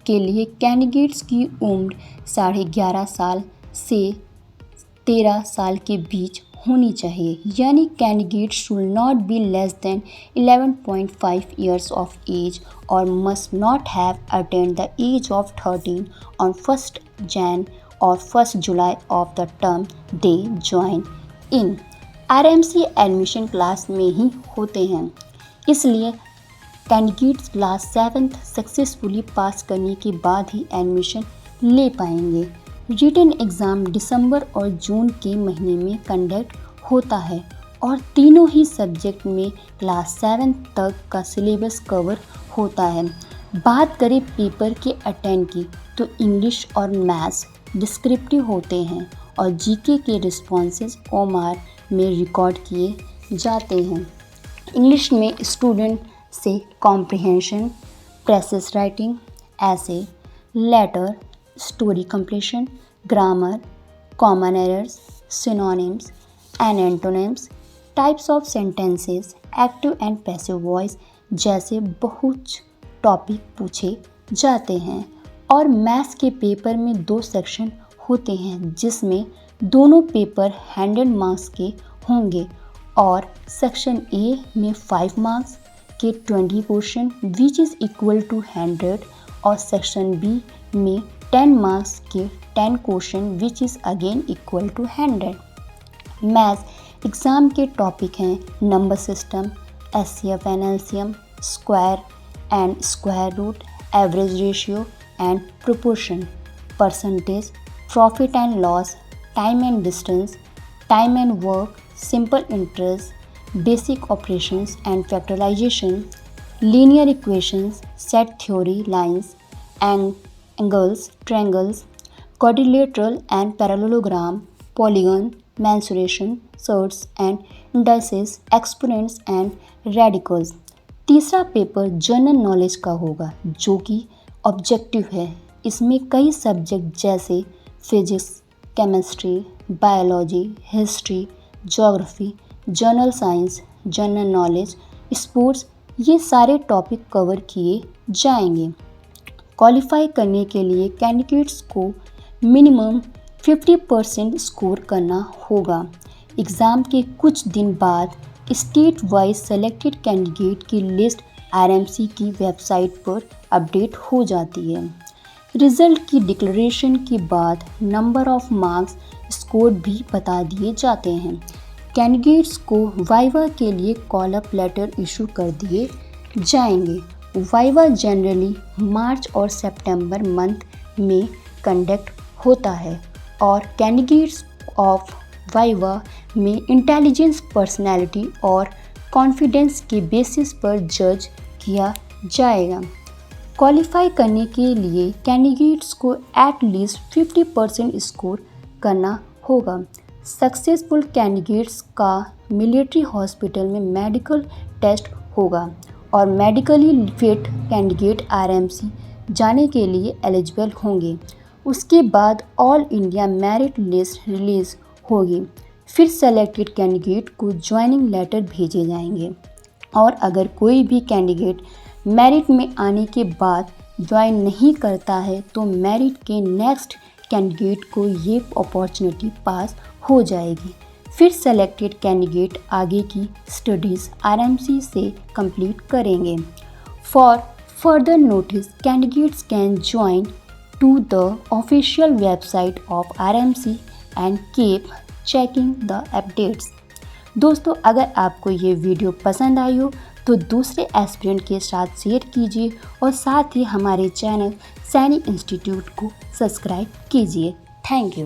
के लिए कैंडिडेट्स की उम्र 11.5 साल से 13 साल के बीच होनी चाहिए, यानी candidate should not be less than 11.5 years of age और must not have attend the age of 13 on 1 Jan और 1 July of the term they join in. RMC admission class में ही होते हैं, इसलिए candidates class 7th successfully pass करने के बाद ही एडमिशन ले पाएंगे। रिटन एग्ज़ाम दिसंबर और जून के महीने में कंडक्ट होता है और तीनों ही सब्जेक्ट में क्लास 7 तक का सिलेबस कवर होता है। बात करें पेपर के अटेंड की तो इंग्लिश और मैथ्स डिस्क्रिप्टिव होते हैं और जीके के रिस्पॉन्सेज ओएमआर में रिकॉर्ड किए जाते हैं। इंग्लिश में स्टूडेंट से comprehension, precis writing, essay, letter, story completion, grammar, common errors, synonyms and antonyms, types of sentences, active and passive voice जैसे बहुत टॉपिक पूछे जाते हैं। और मैथ्स के पेपर में 2 सेक्शन होते हैं, जिसमें दोनों पेपर 100 मार्क्स के होंगे और सेक्शन ए में 5 मार्क्स के 20 question which is equal to 100 और सेक्शन बी में 10 मार्क्स के 10 question which is again equal to 100। Maths exam के टॉपिक हैं number system, HCF and LCM, square and square root, average ratio and proportion, percentage, profit and loss, time and distance, time and work, simple interest, basic operations and factorization, linear equations, set theory, lines and angles, triangles, quadrilateral and parallelogram, polygon, mensuration, surds and indices, exponents and radicals। तीसरा paper general knowledge का होगा जो कि objective है। इसमें कई subject जैसे physics, chemistry, biology, history, geography, general science, general knowledge, sports, ये सारे टॉपिक कवर किए जाएंगे। क्वालिफाई करने के लिए कैंडिडेट्स को मिनिमम 50% स्कोर करना होगा। एग्ज़ाम के कुछ दिन बाद स्टेट वाइज सेलेक्टेड कैंडिडेट की लिस्ट आरएमसी की वेबसाइट पर अपडेट हो जाती है। रिज़ल्ट की डिक्लेरेशन के बाद नंबर ऑफ मार्क्स स्कोर भी बता दिए जाते हैं। कैंडिडेट्स को वाइवा के लिए कॉल अप लेटर इशू कर दिए जाएंगे। वाइवा जनरली मार्च और सितंबर मंथ में कंडक्ट होता है और कैंडिडेट्स ऑफ वाइवा में इंटेलिजेंस, पर्सनैलिटी और कॉन्फिडेंस के बेसिस पर जज किया जाएगा। क्वालिफाई करने के लिए कैंडिडेट्स को एट लीस्ट 50% स्कोर करना होगा। सक्सेसफुल कैंडिडेट्स का मिलिट्री हॉस्पिटल में मेडिकल टेस्ट होगा और मेडिकली फिट कैंडिडेट आरएमसी जाने के लिए एलिजिबल होंगे। उसके बाद all India merit list release होगी। फिर सेलेक्टेड कैंडिडेट को ज्वाइनिंग लेटर भेजे जाएंगे और अगर कोई भी कैंडिडेट मेरिट में आने के बाद ज्वाइन नहीं करता है तो मेरिट के नेक्स्ट कैंडिडेट को ये अपॉर्चुनिटी पास हो जाएगी। फिर सेलेक्टेड कैंडिडेट आगे की स्टडीज़ आरएमसी से कंप्लीट करेंगे। For further notice candidates can join to the official website of RMC and keep checking the updates. दोस्तों, अगर आपको ये वीडियो पसंद आई हो तो दूसरे एस्पिरेंट के साथ शेयर कीजिए और साथ ही हमारे चैनल सैनिक इंस्टीट्यूट को सब्सक्राइब कीजिए। Thank you.